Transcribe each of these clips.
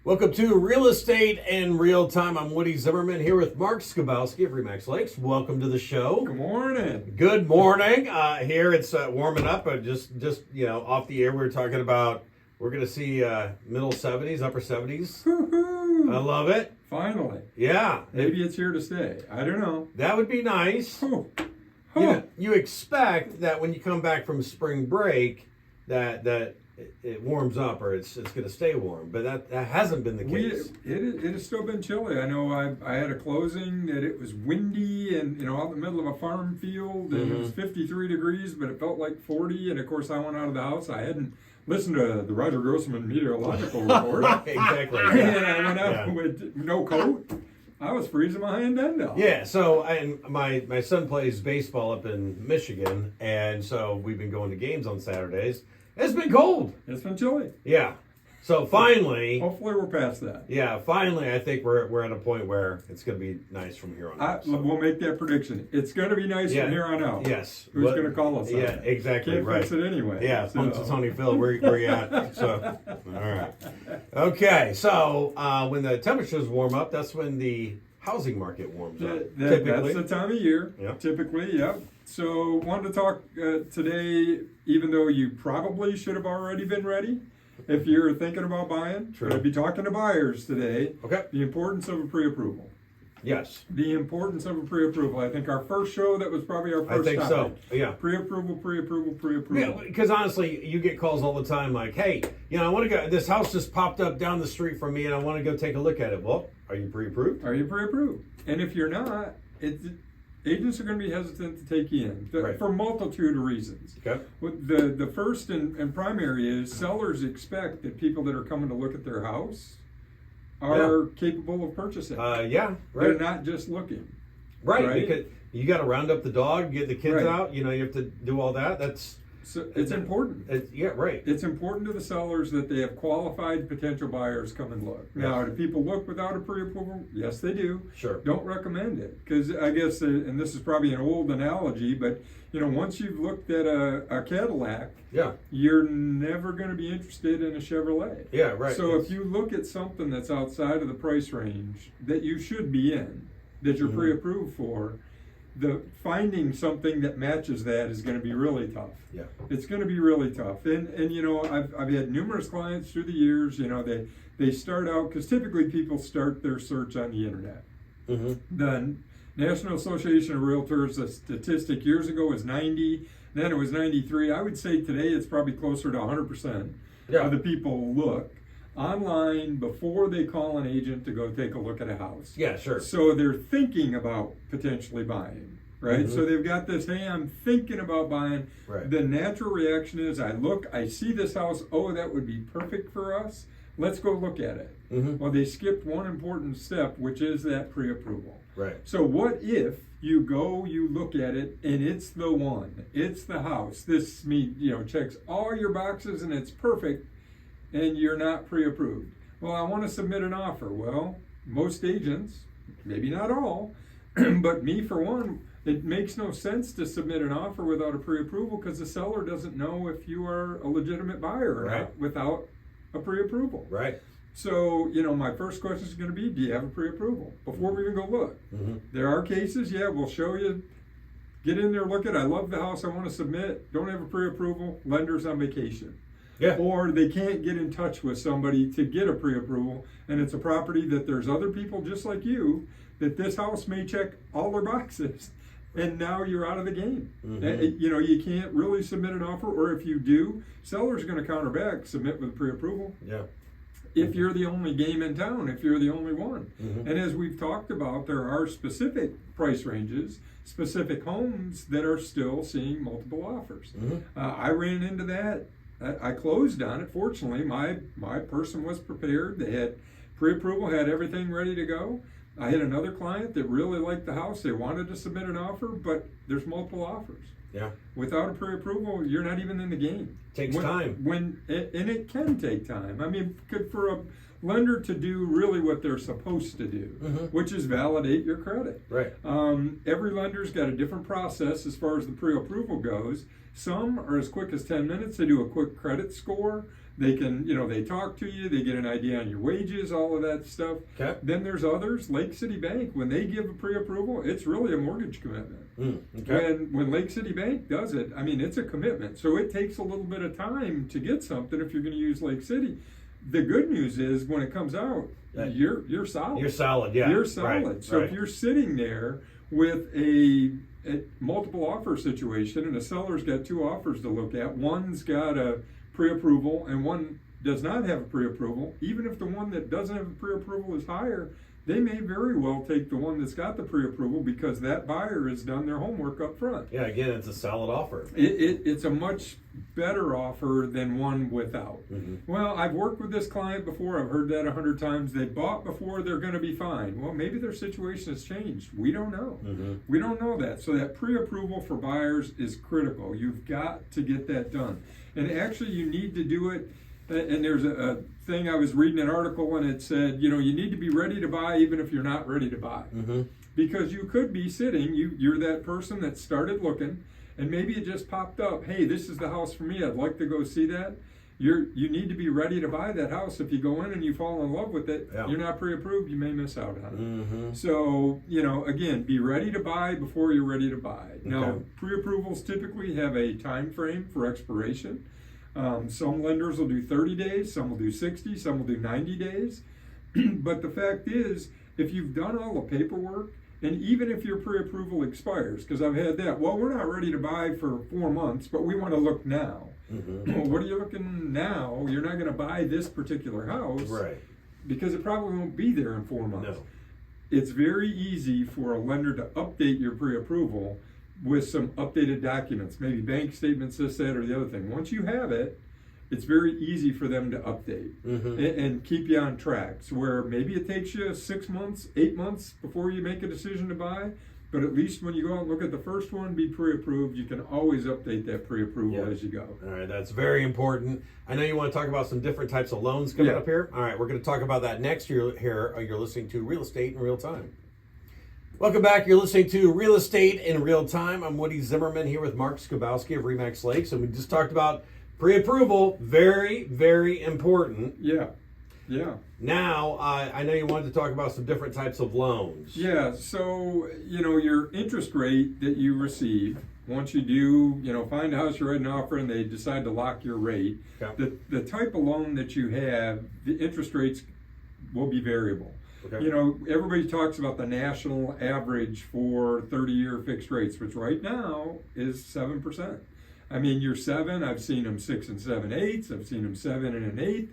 Welcome to Real Estate in Real Time. I'm Woody Zimmerman here with Mark Skabowski of Remax Lakes. Welcome to the show. Good morning. Good morning. Here it's warming up. Just off the air, we were talking about we're going to see middle 70s, upper 70s. Woo-hoo. I love it. Finally. Yeah. Maybe it's here to stay. I don't know. That would be nice. Oh. You expect that when you come back from spring break that it warms up or it's going to stay warm, but that hasn't been the case. It has still been chilly. I know I had a closing that it was windy and out in the middle of a farm field and it was 53 degrees, but it felt like 40. And of course, I went out of the house. I hadn't listened to the Roger Grossman meteorological report. Exactly. And I went out with no coat. I was freezing my hand end off. Yeah, so and my son plays baseball up in Michigan, and so we've been going to games on Saturdays. It's been cold. It's been chilly. Yeah. So finally, Hopefully we're past that. yeah, finally, I think we're at a point where it's going to be nice from here on out. So. We'll make that prediction. It's going to be nice Yeah. from here on out. Yes. Who's But- going to call us? on Yeah, it? exactly. Can't right. fix it anyway. Yeah, So- Tony Phil, where you at? So, all right. Okay, so when the temperatures warm up, that's when the housing market warms up. That's the time of year. Yep. Typically, yep. So, wanted to talk today, even though you probably should have already been ready. If you're thinking about buying, True. we're going to be talking to buyers today. Okay. The importance of a pre-approval. Yes, The importance of a pre-approval. I think our first show, that was probably our I first think topic. so. Yeah. Pre-approval, pre-approval, pre-approval. Yeah, because honestly, you get calls all the time like, hey, I want to go, this house just popped up down the street from me and I want to go take a look at it. Well, are you pre-approved? Are you pre-approved? And if you're not, agents are going to be hesitant to take you in Right. for a multitude of reasons. Okay. The first and primary is sellers expect that people that are coming to look at their house are capable of purchasing. Yeah, They're right. not just looking. Right, right? because you got to round up the dog, get the kids Right. out, you have to do all that. So it's important. Yeah, right. It's important to the sellers that they have qualified potential buyers come and look. Now, do people look without a pre-approval? Yes, they do. Sure. Don't recommend it because I guess, and this is probably an old analogy, but once you've looked at a Cadillac, Yeah, you're never going to be interested in a Chevrolet. yeah, right. So if you look at something that's outside of the price range that you should be in, that you're pre-approved for, finding something that matches that is going to be really tough. Yeah. It's going to be really tough. And I've had numerous clients through the years. They start out because typically people start their search on the internet. Mm-hmm. The National Association of Realtors, the statistic years ago was 90, then it was 93. I would say today it's probably closer to 100% Yeah. of the people look online before they call an agent to go take a look at a house. Yeah, sure. So they're thinking about potentially buying, right? Mhm. So they've got this, hey, I'm thinking about buying. Right. The natural reaction is, I see this house, oh, that would be perfect for us. Let's go look at it. Mm-hmm. Well, they skipped one important step, which is that pre-approval. Right. So what if you go, you look at it, and it's the one, it's the house. This checks all your boxes and it's perfect, and you're not pre-approved. Well, I want to submit an offer. Well, most agents, maybe not all, but me for one, it makes no sense to submit an offer without a pre-approval because the seller doesn't know if you are a legitimate buyer or Right. not without a pre-approval. Right. So, my first question is going to be, do you have a pre-approval? Before we even go look. Mm-hmm. There are cases, we'll show you. Get in there, look at it. I love the house I want to submit. Don't have a pre-approval. Lender's on vacation. Yeah. Or they can't get in touch with somebody to get a pre-approval, and it's a property that there's other people just like you, that this house may check all their boxes, and now you're out of the game. Mhm. You can't really submit an offer, or if you do, seller's going to counter back, submit with pre-approval. Yeah. If you're the only game in town, if you're the only one. Mhm. And as we've talked about, there are specific price ranges, specific homes that are still seeing multiple offers. Mhm. I ran into that. I closed on it. Fortunately, my person was prepared. They had pre-approval, had everything ready to go. I had another client that really liked the house. They wanted to submit an offer, but there's multiple offers. Yeah. Without a pre-approval, you're not even in the game. Takes time. And it can take time. I mean, for a lender to do really what they're supposed to do, which is validate your credit. Right. Every lender's got a different process as far as the pre-approval goes. Some are as quick as 10 minutes. They do a quick credit score. They can, they talk to you. They get an idea on your wages, all of that stuff. Okay. Then there's others, Lake City Bank. When they give a pre-approval, it's really a mortgage commitment. Okay. When Lake City Bank does it, I mean, it's a commitment. So it takes a little bit of time to get something if you're going to use Lake City. The good news is when it comes out, you're solid. You're solid, yeah. You're solid. Right, So right. if you're sitting there with a multiple offer situation and a seller's got two offers to look at, one's got a pre-approval and one does not have a pre-approval, even if the one that doesn't have a pre-approval is higher, they may very well take the one that's got the pre-approval because that buyer has done their homework up front. Yeah, again, it's a solid offer. It's a much better offer than one without. Well, I've worked with this client before. I've heard that 100 times. They bought before, they're going to be fine. Well, maybe their situation has changed. We don't know. We don't know that. So that pre-approval for buyers is critical. You've got to get that done. And actually, you need to do it. And there's a thing, I was reading an article and it said, you need to be ready to buy even if you're not ready to buy. Because you could be sitting, you're that person that started looking, and maybe it just popped up, hey, this is the house for me, I'd like to go see that. You need to be ready to buy that house. If you go in and you fall in love with it, you're not pre-approved, you may miss out on it. So, again, be ready to buy before you're ready to buy. Now, pre-approvals typically have a time frame for expiration. Some lenders will do 30 days, some will do 60, some will do 90 days. But the fact is, if you've done all the paperwork, and even if your pre-approval expires, because I've had that, well, we're not ready to buy for 4 months, but we want to look now. Well, what are you looking now? You're not going to buy this particular house. Right. Because it probably won't be there in 4 months. No. It's very easy for a lender to update your pre-approval with some updated documents, maybe bank statements, this, that, or the other thing. Once you have it, it's very easy for them to update and keep you on track. So where maybe it takes you 6 months, 8 months before you make a decision to buy, but at least when you go out and look at the first one, be pre-approved, you can always update that pre-approval as you go. All right, that's very important. I know you want to talk about some different types of loans coming up here. All right, we're going to talk about that next. You're listening to Real Estate in Real Time. Welcome back. You're listening to Real Estate in Real Time. I'm Woody Zimmerman here with Mark Skabowski of Remax Lakes, and we just talked about pre-approval. Very, very important. Yeah. Now, I know you wanted to talk about some different types of loans. Yeah, so, your interest rate that you receive, once you do, find a house, you write an offer, and they decide to lock your rate, the type of loan that you have, the interest rates will be variable. Okay. Everybody talks about the national average for 30-year fixed rates, which right now is 7%. I mean, you're 7. I've seen them 6 and 7/8. I've seen them 7 and 1/8.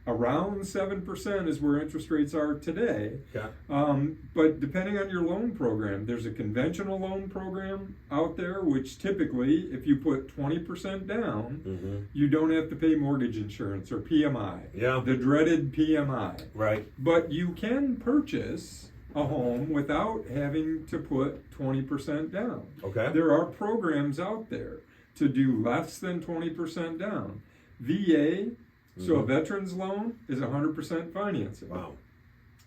Around 7% is where interest rates are today. But depending on your loan program, there's a conventional loan program out there, which typically, if you put 20% down, you don't have to pay mortgage insurance or PMI. Yeah. The dreaded PMI. Right. But you can purchase a home without having to put 20% down. Okay. There are programs out there to do less than 20% down. VA, so a veteran's loan is 100% financing. Wow.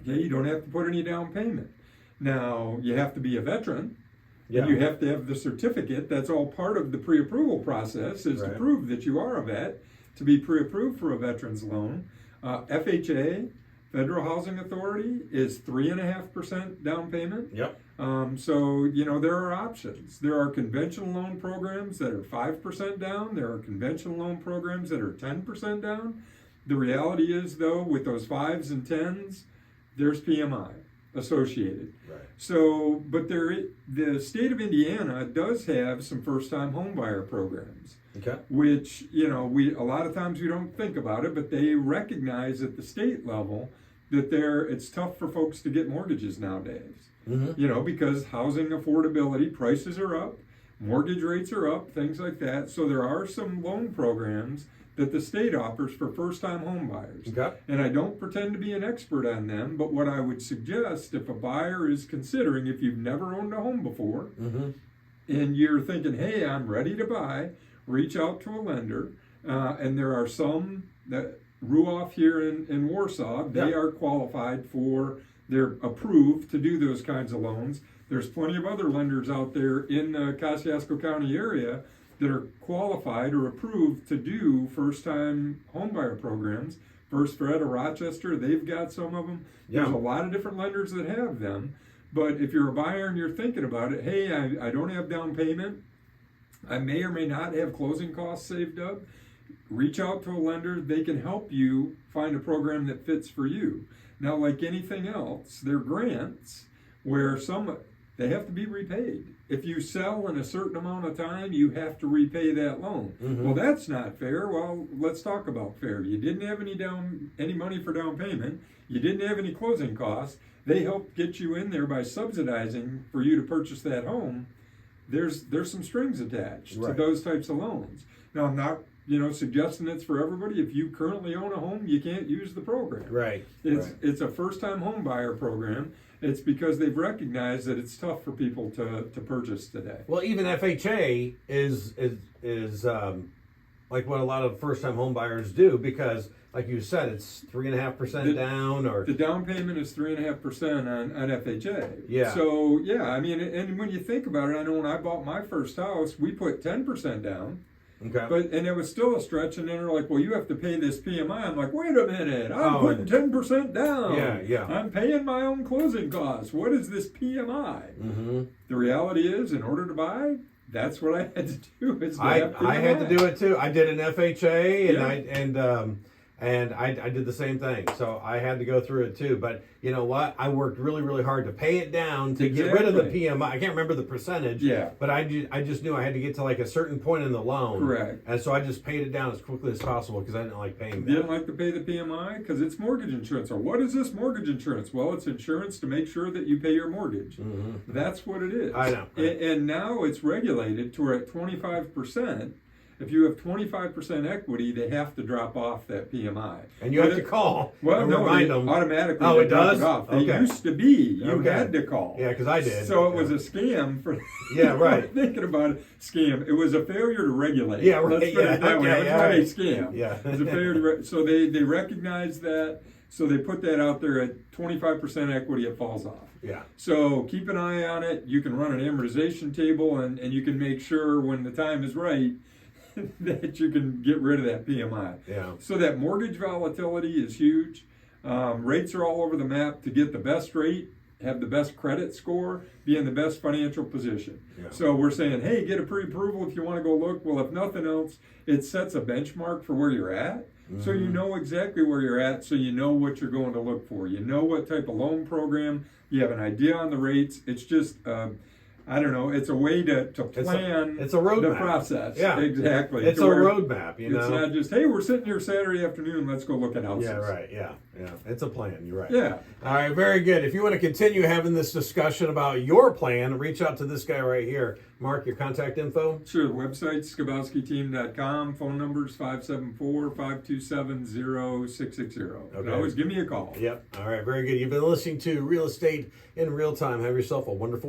Okay, you don't have to put any down payment. Now, you have to be a veteran, and you have to have the certificate. That's all part of the pre-approval process, is to prove that you are a vet, to be pre-approved for a veteran's loan. FHA, Federal Housing Authority, is 3.5% down payment. Yep. So, there are options. There are conventional loan programs that are 5% down. There are conventional loan programs that are 10% down. The reality is, though, with those 5s and 10s, there's PMI associated. Right. So, but the state of Indiana does have some first-time homebuyer programs. Okay. Which, a lot of times we don't think about it, but they recognize at the state level that it's tough for folks to get mortgages nowadays. Because housing affordability, prices are up, mortgage rates are up, things like that. So there are some loan programs that the state offers for first-time home buyers. Okay. And I don't pretend to be an expert on them, but what I would suggest, if a buyer is considering, if you've never owned a home before, and you're thinking, hey, I'm ready to buy, reach out to a lender. And there are some that Ruoff here in Warsaw, they Yeah. are qualified for, they're approved to do those kinds of loans. There's plenty of other lenders out there in the Kosciuszko County area that are qualified or approved to do first-time homebuyer programs. First Fred of Rochester, they've got some of them. Yeah. There's a lot of different lenders that have them. But if you're a buyer and you're thinking about it, hey, I don't have down payment, I may or may not have closing costs saved up, reach out to a lender. They can help you find a program that fits for you. Now, like anything else, they're grants where they have to be repaid. If you sell in a certain amount of time, you have to repay that loan. Mhm. Well, that's not fair. Well, let's talk about fair. You didn't have any money for down payment. You didn't have any closing costs. They helped get you in there by subsidizing for you to purchase that home. There's some strings attached Right. to those types of loans. Now, I'm not suggesting it's for everybody. If you currently own a home, you can't use the program. Right. It's a first-time home buyer program. It's because they've recognized that it's tough for people to purchase today. Well, even FHA is like what a lot of first time home buyers do, because like you said, it's 3.5% down, or The down payment is 3.5% on FHA. Yeah. So yeah, I mean, and when you think about it, I know when I bought my first house, we put 10% down. okay. And it was still a stretch, and then they're like, well, you have to pay this PMI. I'm like, wait a minute, I'm Oh, putting 10% down. Yeah. I'm paying my own closing costs. What is this PMI? Mm-hmm. The reality is, in order to buy, that's what I had to do. Is to I have had to PMI. do it too. I did an FHA, and Yeah. I did the same thing. So I had to go through it too. But you know what? I worked really, really hard to pay it down, to get rid of the Exactly. PMI. I can't remember the percentage. Yeah. But I just knew I had to get to like a certain point in the loan. Correct. And so I just paid it down as quickly as possible because I didn't like paying that. Didn't like to pay the PMI because it's mortgage insurance. Or what is this mortgage insurance? Well, it's insurance to make sure that you pay your mortgage. Mm-hmm. That's what it is. I know. And now it's regulated to where at 25%. If you have 25% equity, they have to drop off that PMI. And you have to call Well, and no, remind they them. automatically Oh, they it drop does? it off. They Okay. used to be you Okay. had to call. Yeah, because I did. So it was Yeah. a scam for. Yeah, right. Thinking about it, scam. It was a failure to regulate. Yeah, right. Let's put Yeah, it that way. okay, It's yeah, not right. a scam. Yeah. It was a failure to. So they recognized that. So they put that out there at 25% equity. It falls off. Yeah. So keep an eye on it. You can run an amortization table, and you can make sure when the time is right that you can get rid of that PMI. Yeah. So that mortgage volatility is huge. Rates are all over the map. To get the best rate, have the best credit score, be in the best financial position. Yeah. So we're saying, hey, get a pre-approval if you want to go look. Well, if nothing else, it sets a benchmark for where you're at. So you know exactly where you're at, so you know what you're going to look for. You know what type of loan program. You have an idea on the rates. It's just, I don't know, it's a way to plan it's a roadmap. the process. Yeah. Exactly. It's To a where roadmap, you know. It's not just, hey, we're sitting here Saturday afternoon, let's go look at houses. Yeah, right. Yeah. It's a plan. You're right. Yeah. All right, very good. If you want to continue having this discussion about your plan, reach out to this guy right here. Mark, your contact info? Sure, the website, skabowskiteam.com, phone numbers 574-527-0660. Okay. Always give me a call. Yep. All right, very good. You've been listening to Real Estate in Real Time. Have yourself a wonderful week.